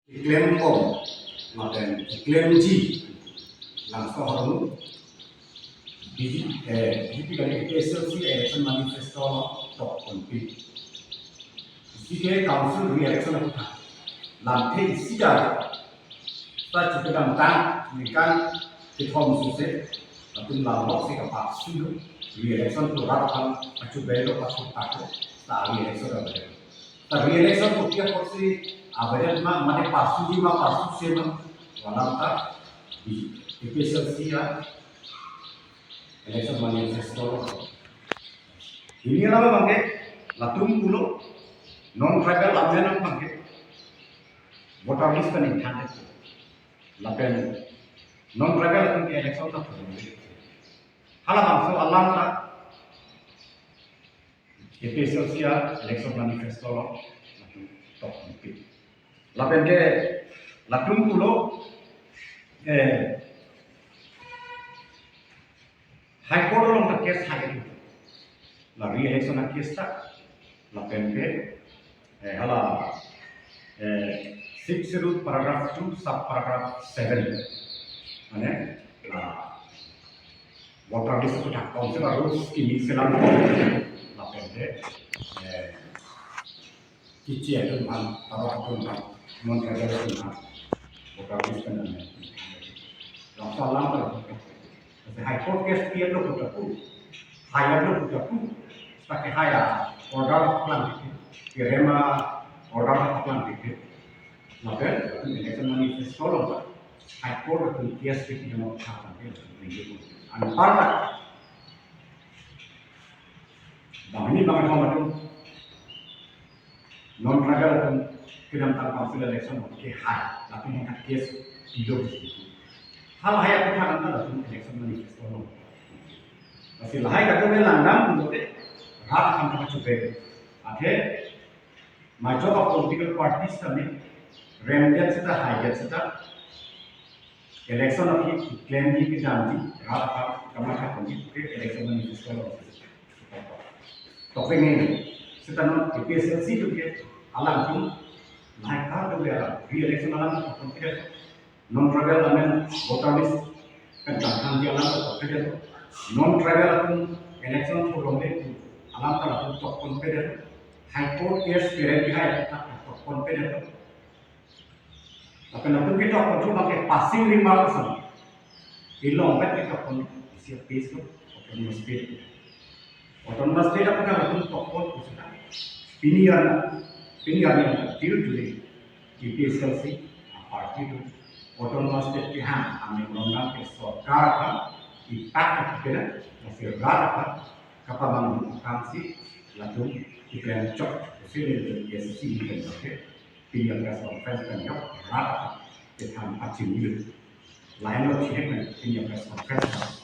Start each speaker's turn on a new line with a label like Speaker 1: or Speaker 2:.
Speaker 1: Iklim Om makan iklim G langsung harus di dari SLC election manifesto top konflik. Isi council re-election kita lantai isi dah tak cukup tentang mereka reform susah tapi lalu sih kapal sih re-election tu rakan acu belo acu takut tak re-election ada. Tak re-election tu dia pasti average mana pasu sih mah walau tak di SLC ya election manifesto ini apa bangke latung pulau non tribal amendment bangke voter list kan intended lapen non tribal latung ke election tak terjadi hala bangso Allah tak SLC ya election manifesto latung top mungkin lapen ke latung pulau High Court long tak case high la re-election na case tak la PNP hala 6 paragraph 2 sub paragraph 7 ane la voter list ko tak council rules ki selam la PNP kici atun man taro atun man non kaya atun man voter list kan ane la salam ka High Court case kia lo kutaku, higher lo kutaku, pakai higher order plan dikit, kirema order plan dikit, maka election manifesto lo pak, High Court itu case kita mau catat itu, anpar tak, bang ini bang kamu tu, non tribal tu kita tentang council election ke high, tapi yang case tidak begitu. Hal haya kita nanti dalam election manifesto lo. Masih lahai kata dia landam untuk rat akan cuba. Ade, macam apa political parties kami, remedial kita, higher kita, election lagi claim di kita nanti rat akan kami election manifesto lo. Topeng ini, kita non PSLC juga alam tu, naik kar juga re-election alam konflik. Non tribal amen voter list kan jangan dia alam tak non tribal pun election for lombe alam tak pun top confident high court case kira kira tak top confident tapi nanti kita pun cuma ke passing remarks ilong kita pun isi Facebook autonomous state apa kan pun top pun sudah pilihan yang deal today PSLC party itu autonomous state के हाँ हमने undang ke सरकार का impact kita masih rata kapal kamsi lalu iklan cok sini dari SC dan oke pilihan press conference kan ya rata kita achieve lain lo sih kan pilihan press conference